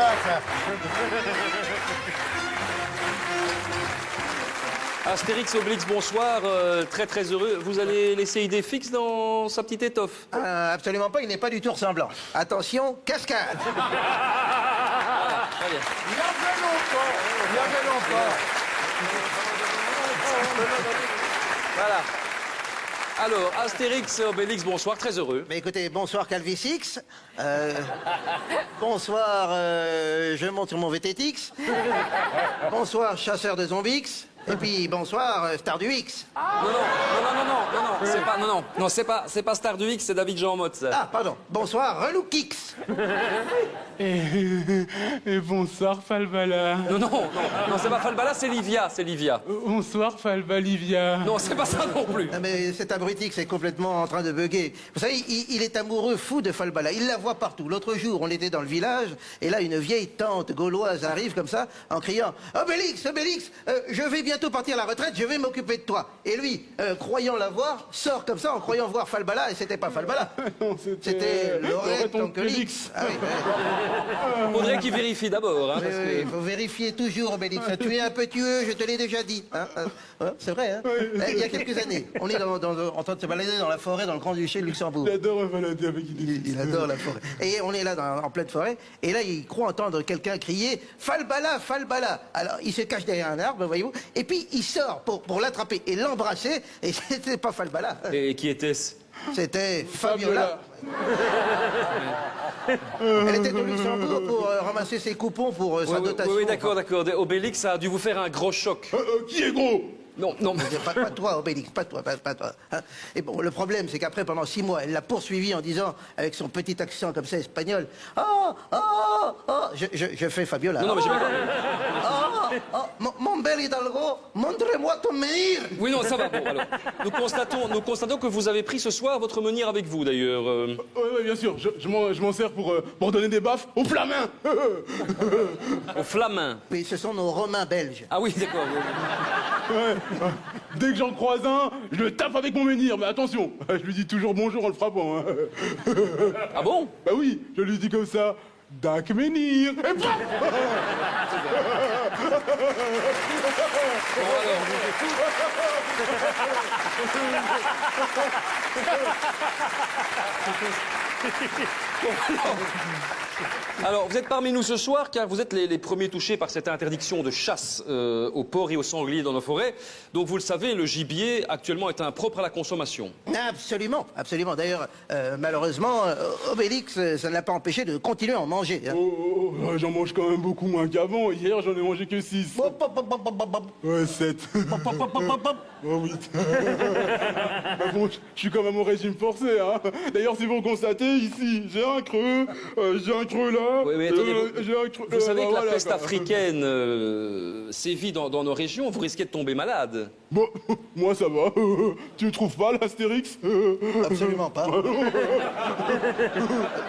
bien, ça. Astérix, Obélix, bonsoir. Très très heureux. Vous allez laisser idée fixe dans sa petite étoffe. Absolument pas, il n'est pas du tout ressemblant. Attention, cascade. Très bien. Il y a fait longtemps. Il y a fait longtemps. Voilà. Alors, Astérix, Obélix, bonsoir, très heureux. Mais écoutez, bonsoir Calvissix. Bonsoir, je monte sur mon VTTX. Bonsoir, chasseur de zombix. Et puis bonsoir, Star du X. Non, c'est pas Star du X, c'est David Jean Motte. ça. Ah, pardon. Bonsoir, Relou Kix. Et bonsoir Falbala. Non, c'est pas Falbala, c'est Livia. Bonsoir Falbalivia. Non, c'est pas ça non plus. Non, mais cet abruti c'est complètement en train de bugger. Vous savez, il est amoureux fou de Falbala. Il la voit partout. L'autre jour, on était dans le village, et là, une vieille tante gauloise arrive comme ça, en criant « Obélix, Obélix, je vais bientôt partir à la retraite, je vais m'occuper de toi. » Et lui, croyant la voir, sort comme ça en croyant voir Falbala, et c'était pas Falbala. Non, C'était Lorette Oncle Onkelix. Ah oui, Faudrait qu'il vérifie d'abord. Hein. il faut vérifier toujours, Obélix. Tu es un peu tueux, je te l'ai déjà dit. Hein, c'est vrai, hein. Il y a quelques années, on est en train de se balader dans la forêt, dans le Grand-Duché de Luxembourg. J'adore me balader avec Il adore la forêt. Et on est là en pleine forêt, et là il croit entendre quelqu'un crier « Falbala, Falbala !» Alors il se cache derrière un arbre, voyez-vous, et puis il sort pour l'attraper et l'embrasser, et c'était pas Falbala, Et qui était-ce? c'était Fabiola. Elle était au Luxembourg pour ramasser ses coupons pour sa dotation. Oui, d'accord. Obélix, ça a dû vous faire un gros choc. Qui est gros? Non. Pas toi, Obélix, pas toi. Hein. Et bon, le problème, c'est qu'après, pendant 6 mois, elle l'a poursuivi en disant, avec son petit accent comme ça, espagnol, « Oh, oh, oh !» Je fais Fabiola. Non, mais j'ai pas... Mon bel Hidalgo, montre-moi ton menhir. Oui, non, ça va. Bon, alors, nous constatons que vous avez pris ce soir votre menhir avec vous, d'ailleurs. Oui, bien sûr. Je m'en sers pour donner des baffes aux flamins. Au flamin. Oui, ce sont nos Romains belges. Ah oui, d'accord. Ouais. Dès que j'en croise un, je le tape avec mon menhir. Mais attention, je lui dis toujours bonjour en le frappant. Hein. Ah bon? Bah oui, je lui dis comme ça. Dak menhir. Et paf. Alors, vous êtes parmi nous ce soir car vous êtes les premiers touchés par cette interdiction de chasse aux porcs et aux sangliers dans nos forêts. Donc, vous le savez, le gibier actuellement est impropre à la consommation. Absolument. D'ailleurs, malheureusement, Obélix, ça ne l'a pas empêché de continuer à en manger. Hein. J'en mange quand même beaucoup moins qu'avant. Hier, j'en ai mangé que 6. Ouais, 7. Oh, 8. Mais bon, je suis quand même au régime forcé, hein. D'ailleurs, si vous le constatez, ici, j'ai un creux là. Oui, attendez, j'ai un creux. vous savez que la voilà, peste quoi. africaine sévit dans nos régions, vous risquez de tomber malade. Bon, moi ça va. Tu ne trouves pas l'Astérix? Absolument pas. Vous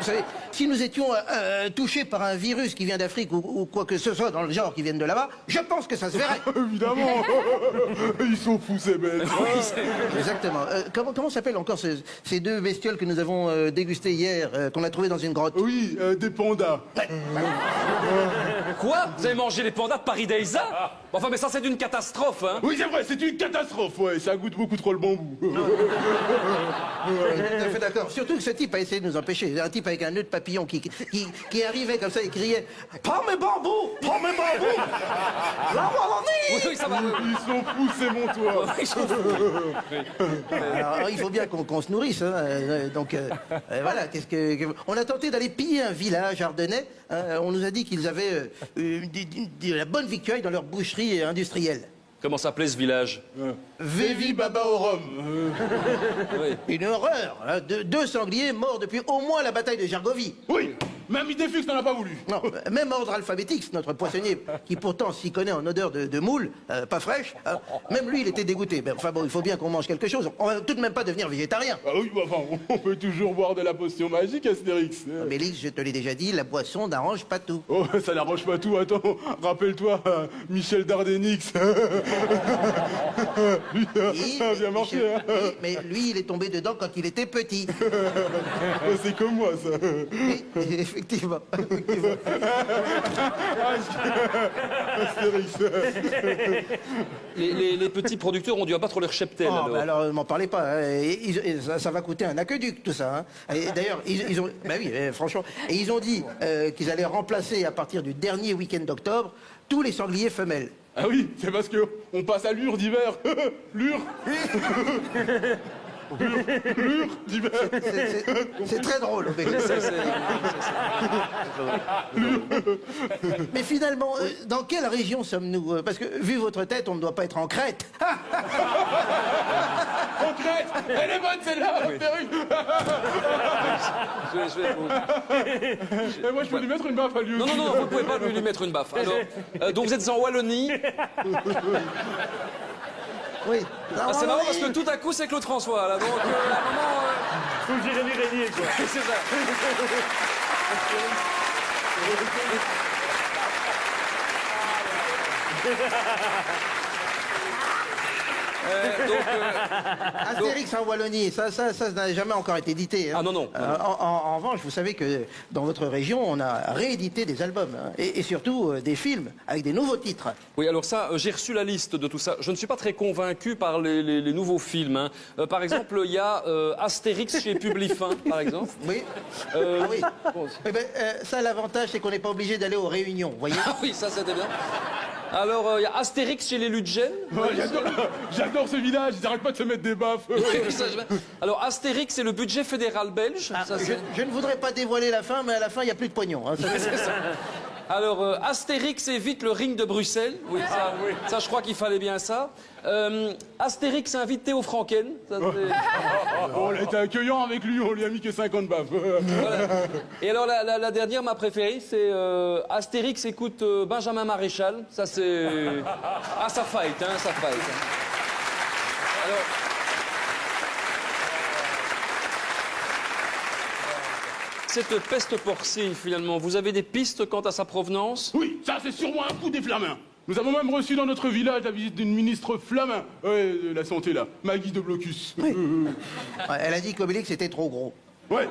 savez, si nous étions touchés par un virus qui vient d'Afrique ou quoi que ce soit dans le genre qui vienne de là-bas, je pense que ça se verrait. Évidemment. Ils sont fous ces bêtes. Exactement. Comment s'appellent encore ces deux bestioles que nous avons dégustées hier, qu'on a trouvées dans une grotte? Oui, des pandas. Quoi? Vous avez mangé les pandas de Paris-Daïsa? Enfin, mais ça, c'est une catastrophe, hein? Oui, c'est vrai, c'est une catastrophe, ouais. Ça goûte beaucoup trop le bambou. Tout à fait d'accord. Surtout que ce type a essayé de nous empêcher. Un type avec un nœud de papillon qui arrivait comme ça et criait « Prends mes bambous! Prends mes bambous! Là, Oui, ça va. Ils sont fous, c'est mon toit. Ils sont fous. Alors, il faut bien qu'on se nourrisse. Hein. Donc, voilà. On a tenté d'aller piller un village ardennais. Hein. On nous a dit qu'ils avaient de la bonne victuaille dans leur boucherie industrielle. Comment s'appelait ce village? Vévi Baba au rhum. Oui. Une horreur. Hein. Deux sangliers morts depuis au moins la bataille de Gergovie. Oui, même Idéfix n'en a pas voulu. Non, même ordre alphabétique, notre poissonnier, qui pourtant s'y connaît en odeur de moule, pas fraîche, hein, même lui, il était dégoûté. Mais enfin bon, il faut bien qu'on mange quelque chose. On va tout de même pas devenir végétarien. Ah oui, bah, enfin, on peut toujours boire de la potion magique, Astérix. Obélix, je te l'ai déjà dit, la boisson n'arrange pas tout. Oh, ça n'arrange pas tout, attends. Rappelle-toi, Michel Dardenix. Lui, ça a bien marché, hein. Mais lui, il est tombé dedans quand il était petit. C'est comme moi, ça. Et effectivement. Effectivement. Astérix. Les petits producteurs ont dû abattre leur cheptel. Oh, alors. bah alors, ne m'en parlez pas. Hein. Ça va coûter un aqueduc, tout ça. Hein. Et d'ailleurs, ils ont... Bah oui, franchement. Et ils ont dit qu'ils allaient remplacer, à partir du dernier week-end d'octobre, tous les sangliers femelles. Ah oui, c'est parce que on passe à l'ure d'hiver. L'ure. L'ure d'hiver. C'est très drôle. Mais finalement, dans quelle région sommes-nous? Parce que, vu votre tête, on ne doit pas être en Crète. En Crète. Elle est bonne celle-là, perruque. Et moi, je peux lui mettre une baffe à lui Non, aussi. non, non, vous ne pouvez pas lui mettre une baffe. Alors, donc vous êtes en Wallonie. Oui. Ah, c'est marrant parce que tout à coup, c'est Claude François, là. Donc, à un moment... Faut le Jérémy Régnier, quoi. c'est ça. Astérix en Wallonie, ça n'a jamais encore été édité. Hein. Ah non, non. En revanche, vous savez que dans votre région, on a réédité des albums. Hein, et surtout des films avec des nouveaux titres. Oui, alors ça, j'ai reçu la liste de tout ça. Je ne suis pas très convaincu par les nouveaux films. Hein. Par exemple, il y a Astérix chez Publifin, par exemple. Oui. Ah oui. Eh ben, ça, l'avantage, c'est qu'on n'est pas obligé d'aller aux réunions, vous voyez. Ah oui, ça c'était bien. Alors, il y a Astérix chez les Ludgen. Ouais, j'adore ce village, ils n'arrêtent pas de se mettre des baffes. Alors, Astérix, c'est le budget fédéral belge. Ah, Ça, je ne voudrais pas dévoiler la fin, mais à la fin, il n'y a plus de pognon. Hein, c'est ça. Alors, Astérix évite le ring de Bruxelles. Oui, ça je crois qu'il fallait bien ça. Astérix invite Théo Franken. Ça, On a été accueillant avec lui, on lui a mis que 50 baffes. voilà. Et alors, la dernière, ma préférée, c'est Astérix écoute Benjamin Maréchal. Ça, c'est... Ah, ça fight, hein, ça fight. Alors... Cette peste porcine, finalement, vous avez des pistes quant à sa provenance? Oui, ça c'est sûrement un coup des Flamands. Nous avons même reçu dans notre village la visite d'une ministre flamand. Ouais, de la santé là, Maggie de Blocus. Ouais, elle a dit qu'Obélix était trop gros. Ouais.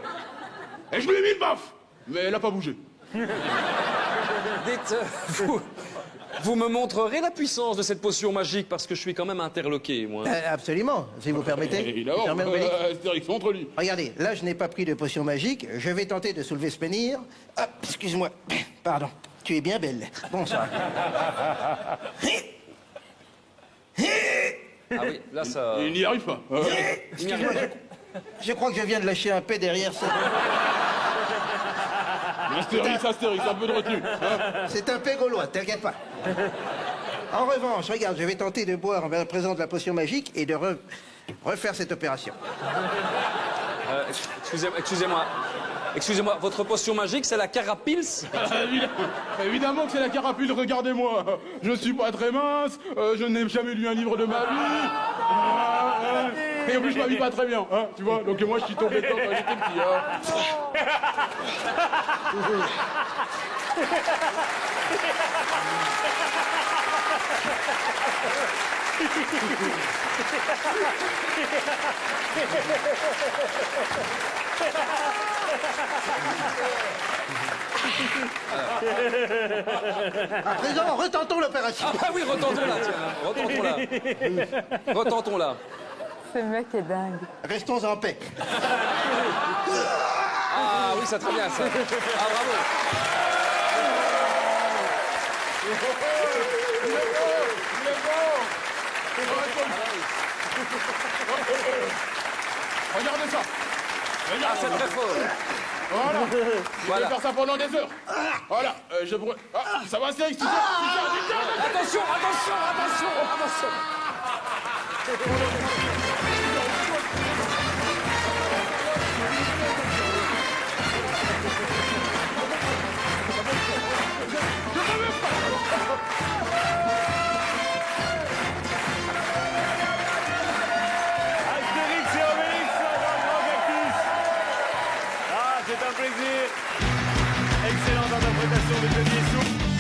Et je lui ai mis une baffe. Mais elle a pas bougé. Dites, vous me montrerez la puissance de cette potion magique parce que je suis quand même interloqué, moi. Absolument, si vous permettez. Évidemment, Permet Obélix. Astérix, montre-lui. Regardez, là, je n'ai pas pris de potion magique. Je vais tenter de soulever ce menhir. Hop, excuse-moi. Pardon. Tu es bien belle. Bonsoir. Ah oui, là ça... Il n'y arrive pas. Excuse-moi, je crois que je viens de lâcher un paix derrière ça. Astérix, un peu de retenue. Hein. C'est un paix gaulois, t'inquiète pas. En revanche, regarde, je vais tenter de boire en présence de la potion magique et de refaire cette opération. Excusez-moi. Excusez-moi, votre potion magique, c'est la Carapils? Évidemment que c'est la carapule, regardez-moi. Je suis pas très mince, je n'ai jamais lu un livre de ma vie. Et en plus, je m'habille pas très bien, hein, tu vois. Donc moi, je suis tombé dedans quand j'étais petit. Hein. À présent, retentons l'opération. Ah bah oui, retentons-la, tiens. Retentons-la. Retentons-la. Ce mec est dingue. Restons en paix. Ah oui, c'est très bien, ça. Ah, bravo. Regardez ça. Ah, c'est très fort. Voilà. Je Voilà. vais faire ça pendant des heures. Voilà. Ah, ça va, Astérix, tu sais. Attention, attention, attention, attention. Astérix et Obélix dans le Grand Cactus. Ah, c'est un plaisir. Excellente interprétation de Denis Soupe.